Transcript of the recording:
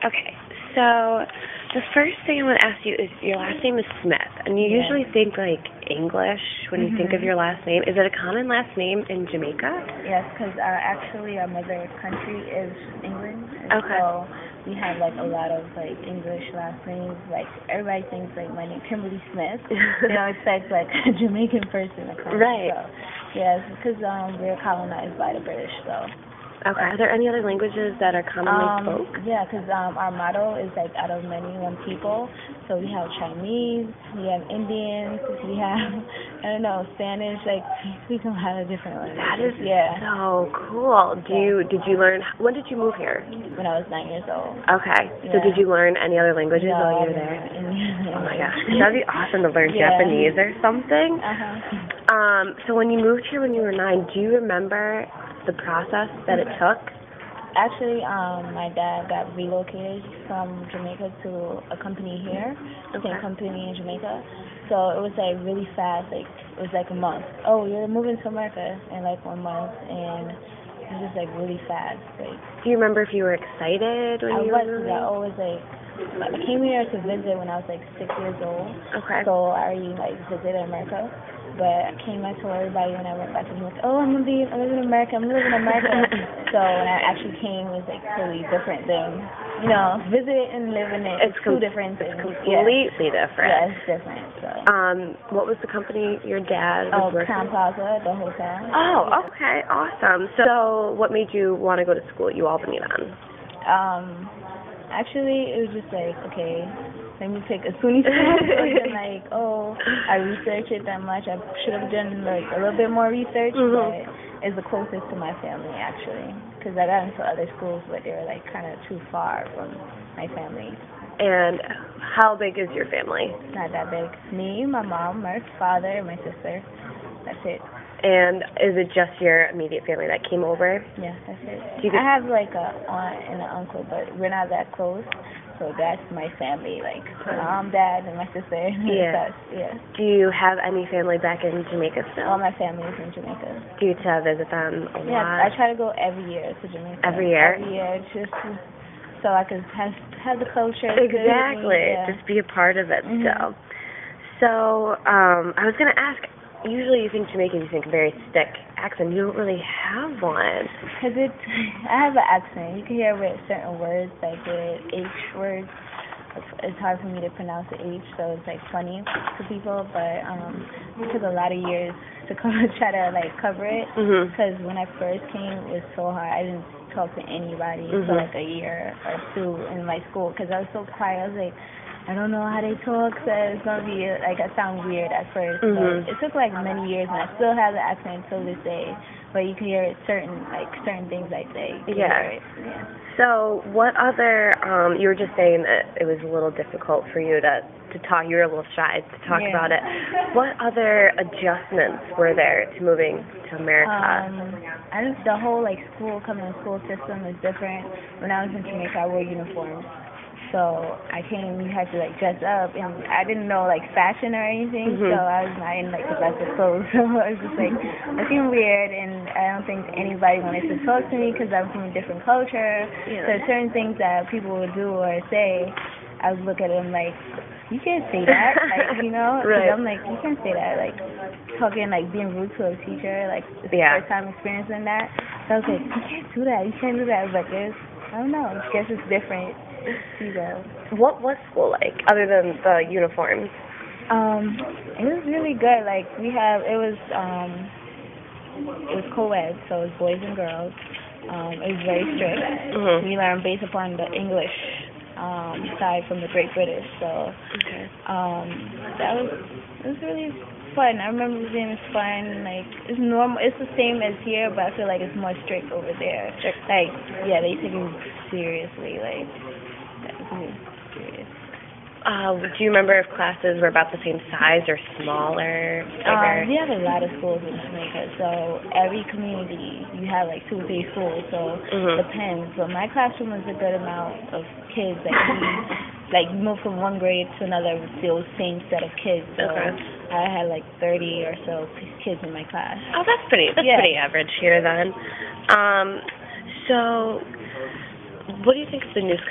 Okay, so the first thing I want to ask you is your last name is Smith, and you Yes. usually think like English when you think of your last name. Is it a common last name in Jamaica? Yes, because actually our mother country is England, and Okay. so we have like a lot of like English last names. Like everybody thinks like my name Kimberly Smith. They don't expect like a Jamaican person to come. Right. So yes, because we're colonized by the British, so. Okay. Are there any other languages that are commonly spoke? Yeah, because our motto is like out of many, one people. So we have Chinese, we have Indians, we have, I don't know, Spanish. Like we speak a lot of different languages. That is yeah. so cool. Did you learn? When did you move here? When I was 9 years old. Okay. So Yeah. did you learn any other languages No, while you were I there? didn't. Oh my gosh, that'd be awesome to learn Yeah. Japanese or something. So when you moved here when you were 9, do you remember the process that it took? Actually, my dad got relocated from Jamaica to a company here, same company in Jamaica. So it was like really fast, like it was like a month. Oh, you're moving to America in like 1 month, and it was just like really fast. Like, do you remember if you were excited when you were moving? I always like, I came here to visit when I was like 6 years old. Okay. So I already like visited America. But I came, I told everybody when I went back to Jamaica, oh, I'm living in America, I'm living in America. So when I actually came, it was like totally different than, visit and live in it. It's two different things. It's completely different. Yeah, it's different. So. What was the company your dad was working? Crown Plaza, the hotel. Oh, okay, awesome. So what made you want to go to school at UAlbany then? Actually, it was just like, okay, let me pick a SUNY school. And like, I researched it that much. I should have done like a little bit more research, but it's the closest to my family actually. Because I got into other schools, but they were like kind of too far from my family. And how big is your family? Not that big. Me, my mom, my father, my sister. That's it. And is it just your immediate family that came over? Yeah, that's it. I have like an aunt and an uncle, but we're not that close. So that's my family, like mom, dad, and my sister. Yeah. Yeah. Do you have any family back in Jamaica still? All my family is in Jamaica. Do you get to visit them a lot? Yeah, I try to go every year to Jamaica. Every year? Every year, just so I could have the culture. Exactly. Yeah. Just be a part of it still. So I was going to ask, usually you think Jamaican, you think very thick accent. You don't really have one. Because I have an accent. You can hear with certain words, like the H words. It's hard for me to pronounce the H, so it's like funny to people. But it took a lot of years to try to like cover it. Because when I first came, it was so hard. I didn't talk to anybody for like a year or two in my school because I was so quiet. I was like, I don't know how they talk, so it's going to be, like, I sound weird at first. So it took, like, many years, and I still have the accent till this day. But you can hear certain things I say. Yeah. So what other, you were just saying that it was a little difficult for you to talk, you were a little shy to talk about it. What other adjustments were there to moving to America? I think the whole, like, school system is different. When I was in Jamaica, I wore uniforms. So I came, you had to like dress up, and I didn't know like fashion or anything, so I was not in like the best of clothes. So I was just like looking weird, and I don't think anybody wanted to talk to me because I'm from a different culture. So certain things that people would do or say, I would look at them like, you can't say that, like, because I'm like, you can't say that, like talking, like being rude to a teacher, like it's the first time experiencing that. So I was like, you can't do that, you can't do that. But I don't know, I guess it's different. What was school like, other than the uniforms? It was really good. Like it was co-ed, so it was boys and girls. It was very strict. We learned based upon the English side from the Great British. So it was really fun. I remember being fun. Like it's normal. It's the same as here, but I feel like it's more strict over there. Like they take it seriously. Like. Do you remember if classes were about the same size or smaller? We have a lot of schools in Jamaica, so every community you have like 2 or 3 schools, so it depends. But my classroom was a good amount of kids that we moved from one grade to another with the same set of kids. So I had like 30 or so kids in my class. Oh, that's pretty average here then. So what do you think of the news coverage